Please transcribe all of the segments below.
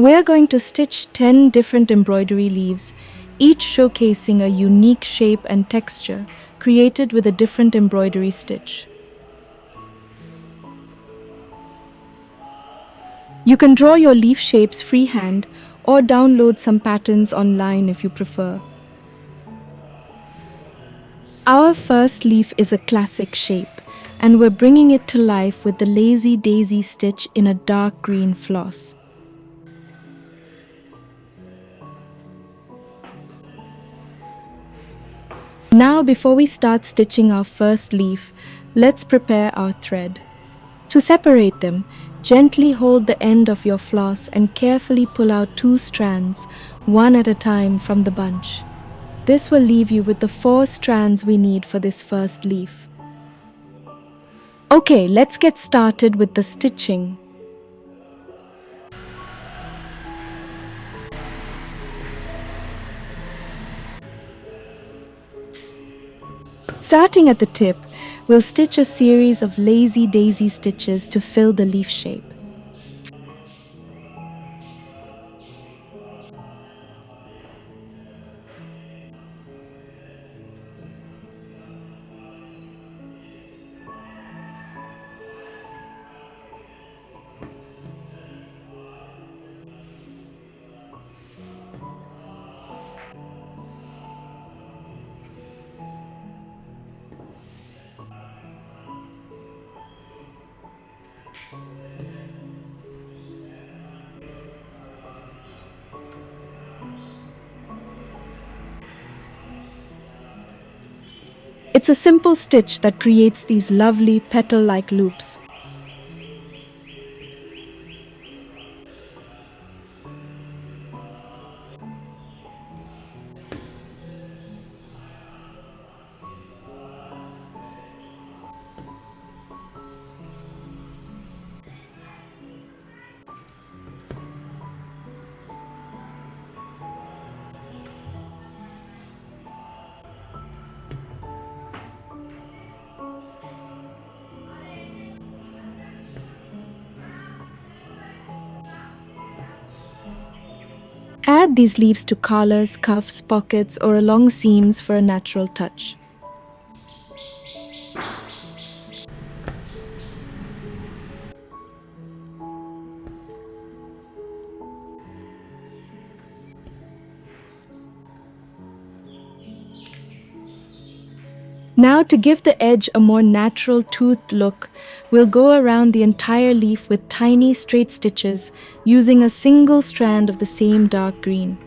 We're going to stitch 10 different embroidery leaves, each showcasing a unique shape and texture created with a different embroidery stitch. You can draw your leaf shapes freehand or download some patterns online if you prefer. Our first leaf is a classic shape, and we're bringing it to life with the lazy daisy stitch in a dark green floss. Now, before we start stitching our first leaf, let's prepare our thread. To separate them, gently hold the end of your floss and carefully pull out 2 strands, one at a time from the bunch. This will leave you with the 4 strands we need for this first leaf. Okay, let's get started with the stitching. Starting at the tip, we'll stitch a series of lazy daisy stitches to fill the leaf shape. It's a simple stitch that creates these lovely petal-like loops. Add these leaves to collars, cuffs, pockets, or along seams for a natural touch. Now, to give the edge a more natural toothed look, we'll go around the entire leaf with tiny straight stitches using a single strand of the same dark green.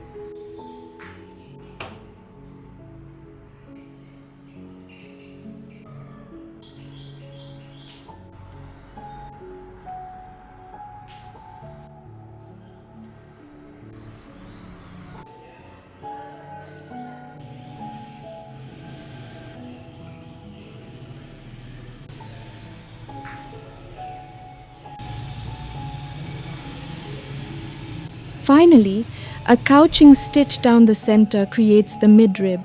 Finally, a couching stitch down the center creates the midrib.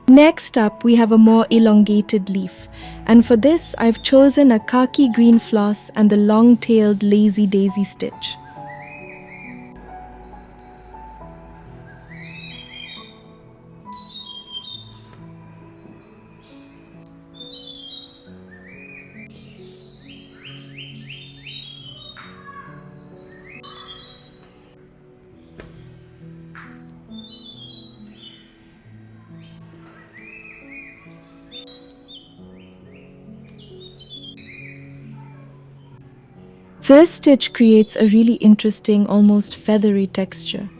Next up, we have a more elongated leaf, and for this I've chosen a khaki green floss and the long-tailed lazy daisy stitch. This stitch creates a really interesting, almost feathery texture.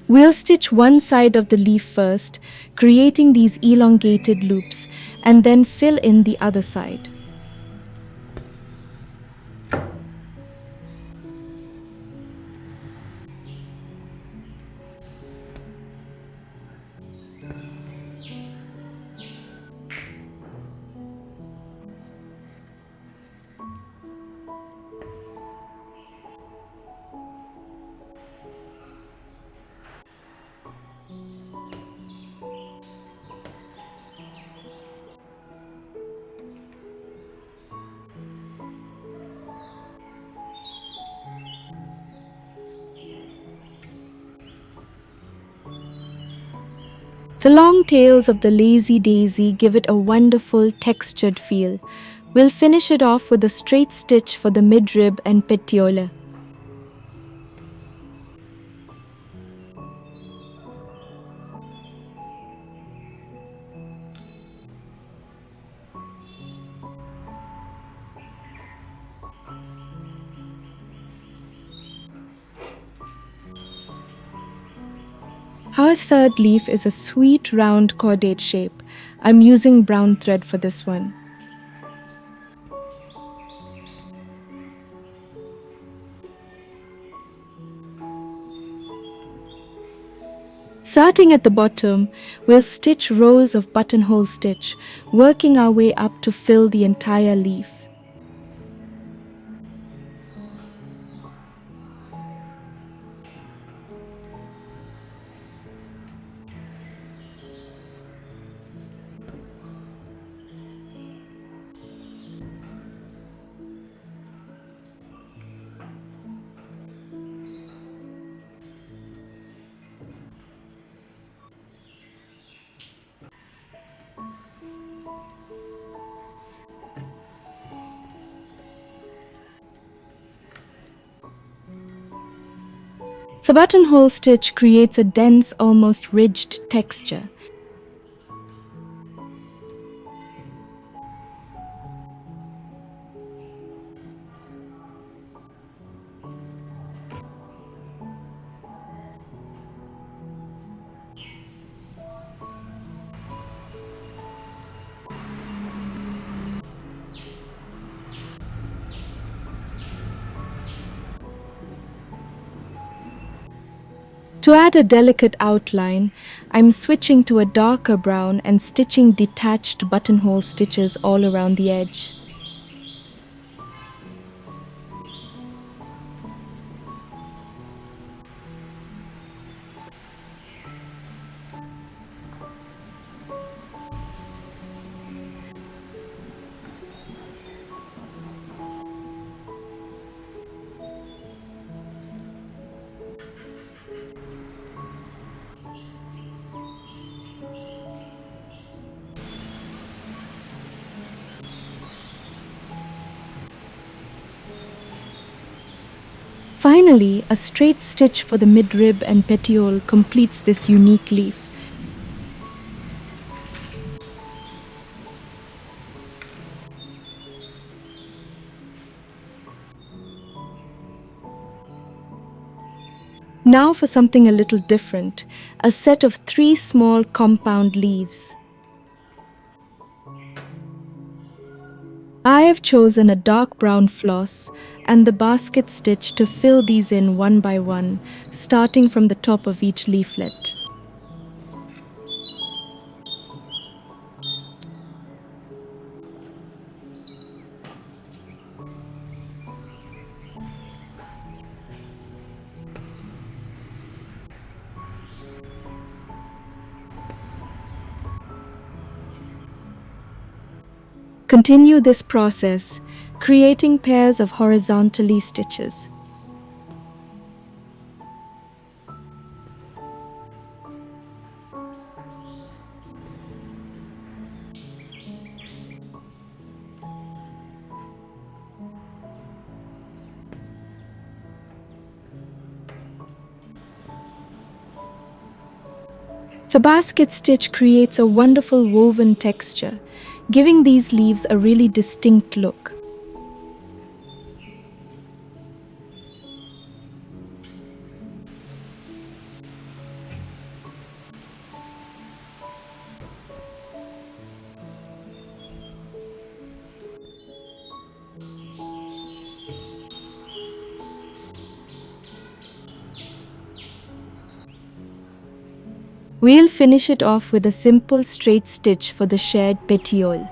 We'll stitch one side of the leaf first, creating these elongated loops, and then fill in the other side. The long tails of the lazy daisy give it a wonderful textured feel. We'll finish it off with a straight stitch for the midrib and petiole. Our third leaf is a sweet round cordate shape. I'm using brown thread for this one. Starting at the bottom, we'll stitch rows of buttonhole stitch, working our way up to fill the entire leaf. The buttonhole stitch creates a dense, almost ridged texture. To add a delicate outline, I'm switching to a darker brown and stitching detached buttonhole stitches all around the edge. Finally, a straight stitch for the midrib and petiole completes this unique leaf. Now for something a little different, a set of 3 small compound leaves. I have chosen a dark brown floss and the basket stitch to fill these in one by one, starting from the top of each leaflet. Continue this process, creating pairs of horizontally stitches. The basket stitch creates a wonderful woven texture, giving these leaves a really distinct look. We'll finish it off with a simple straight stitch for the shared petiole.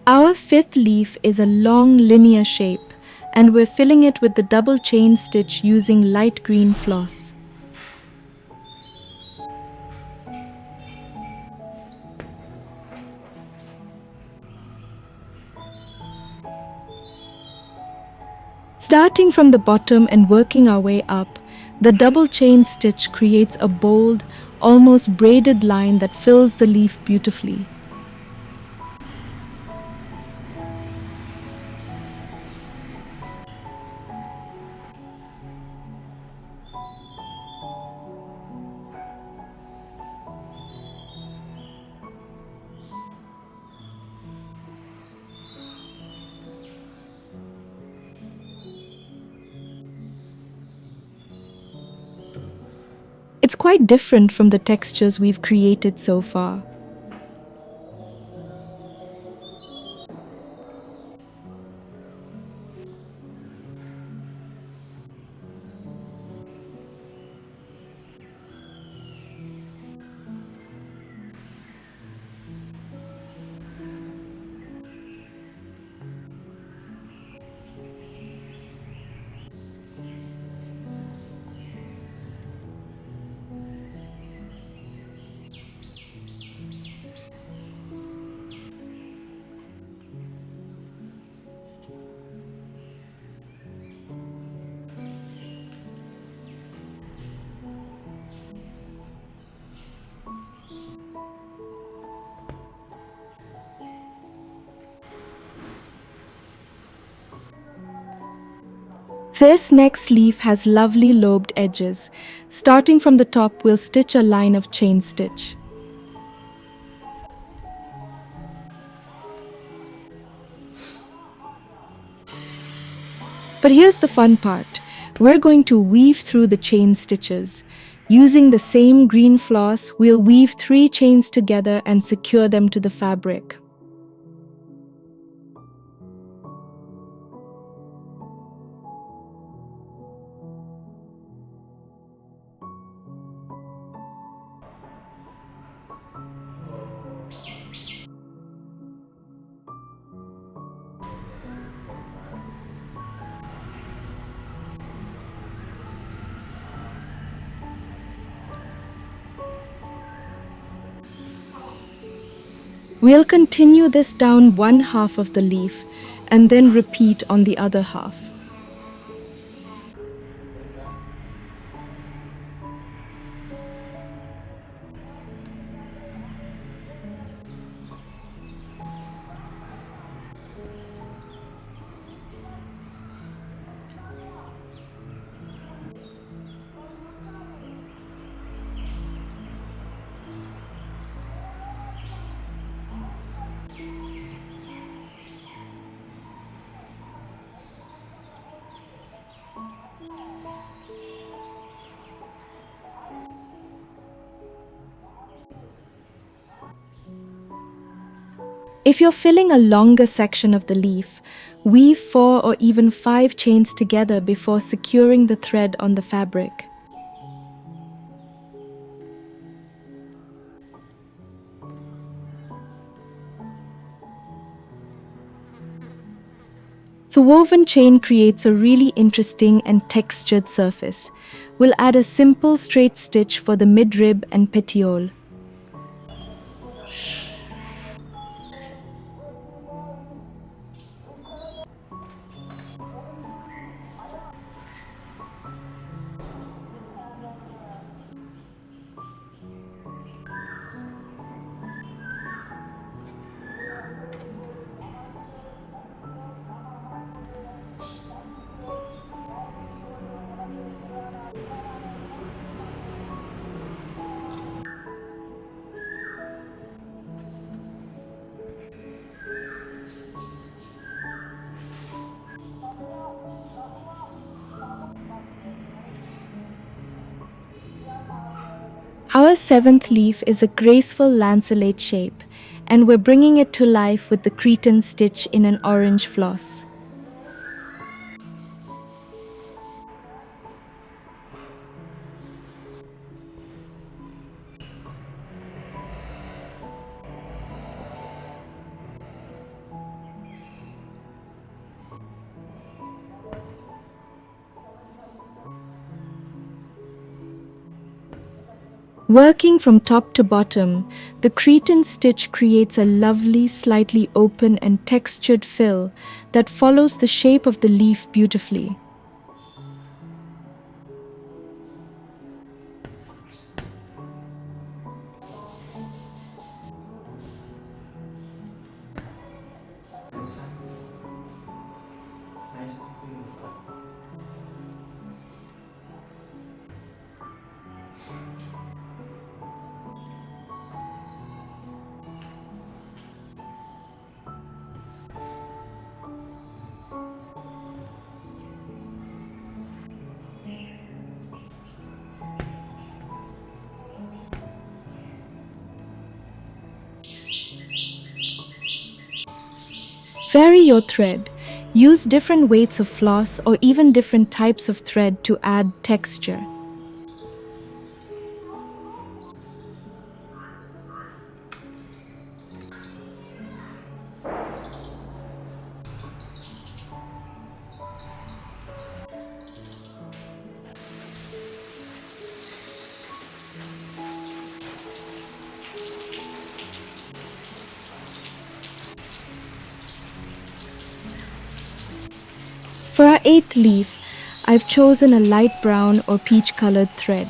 Our fifth leaf is a long linear shape, and we're filling it with the double chain stitch using light green floss. Starting from the bottom and working our way up, the double chain stitch creates a bold, almost braided line that fills the leaf beautifully. It's quite different from the textures we've created so far. This next leaf has lovely lobed edges. Starting from the top, we'll stitch a line of chain stitch. But here's the fun part. We're going to weave through the chain stitches. Using the same green floss, we'll weave 3 chains together and secure them to the fabric. We'll continue this down one half of the leaf and then repeat on the other half. If you're filling a longer section of the leaf, weave 4 or even 5 chains together before securing the thread on the fabric. The woven chain creates a really interesting and textured surface. We'll add a simple straight stitch for the midrib and petiole. Our 7th leaf is a graceful lanceolate shape, and we're bringing it to life with the cretonne stitch in an orange floss. Working from top to bottom, the cretonne stitch creates a lovely, slightly open and textured fill that follows the shape of the leaf beautifully. Vary your thread. Use different weights of floss or even different types of thread to add texture. For our eighth leaf, I've chosen a light brown or peach colored thread.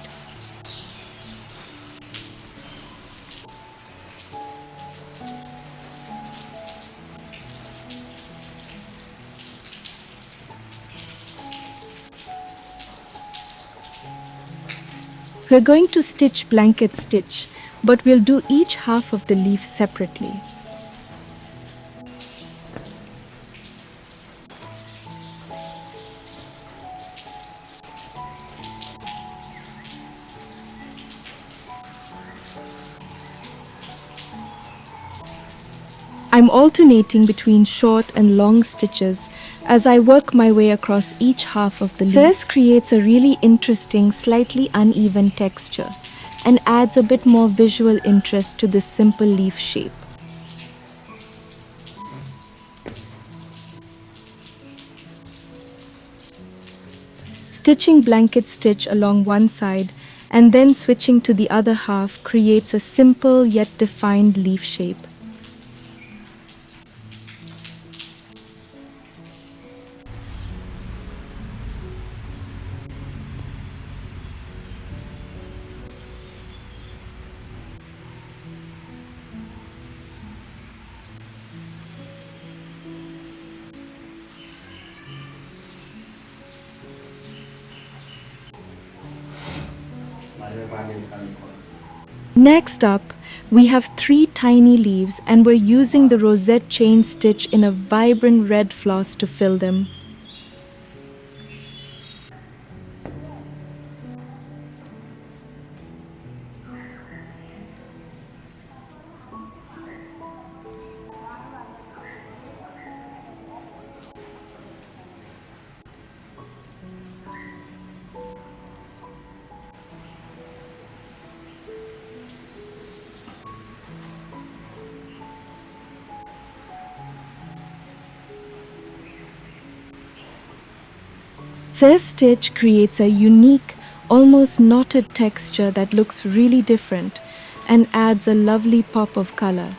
We're going to stitch blanket stitch, but we'll do each half of the leaf separately. I'm alternating between short and long stitches as I work my way across each half of the leaf. This creates a really interesting, slightly uneven texture and adds a bit more visual interest to this simple leaf shape. Stitching blanket stitch along one side and then switching to the other half creates a simple yet defined leaf shape. Next up, we have 3 tiny leaves and we're using the rosette chain stitch in a vibrant red floss to fill them. This stitch creates a unique, almost knotted texture that looks really different and adds a lovely pop of color.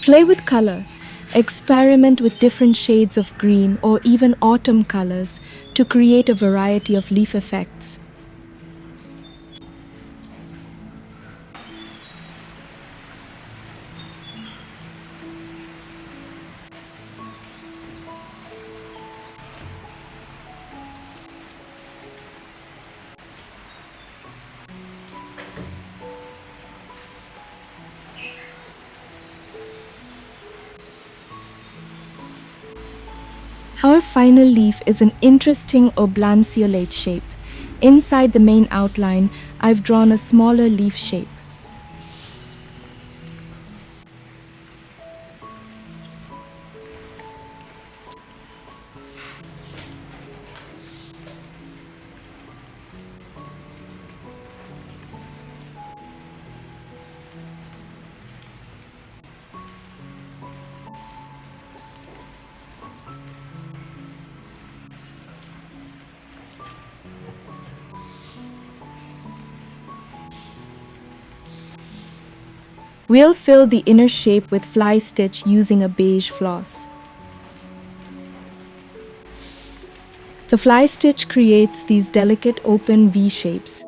Play with color. Experiment with different shades of green or even autumn colors to create a variety of leaf effects. Our final leaf is an interesting oblanceolate shape. Inside the main outline, I've drawn a smaller leaf shape. We'll fill the inner shape with fly stitch using a beige floss. The fly stitch creates these delicate open V shapes.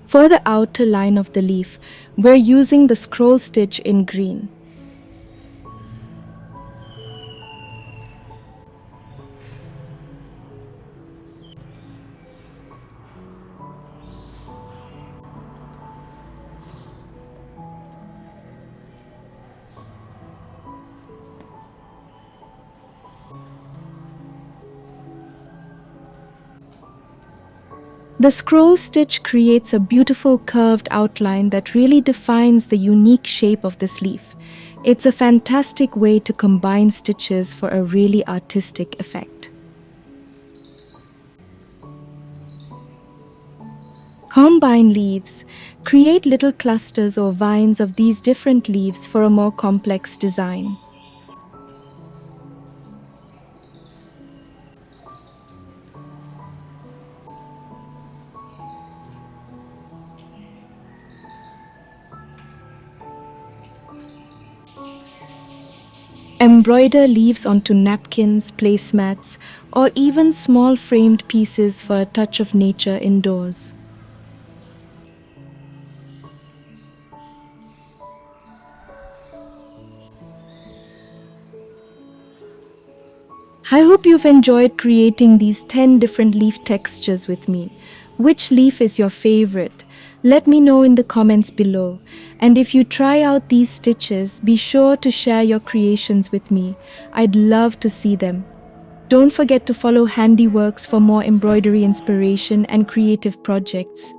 For the outer line of the leaf, we're using the scroll stitch in green. The scroll stitch creates a beautiful curved outline that really defines the unique shape of this leaf. It's a fantastic way to combine stitches for a really artistic effect. Combine leaves. Create little clusters or vines of these different leaves for a more complex design. Embroider leaves onto napkins, placemats, or even small framed pieces for a touch of nature indoors. I hope you've enjoyed creating these 10 different leaf textures with me. Which leaf is your favorite? Let me know in the comments below. And if you try out these stitches, be sure to share your creations with me. I'd love to see them. Don't forget to follow Handyworks for more embroidery inspiration and creative projects.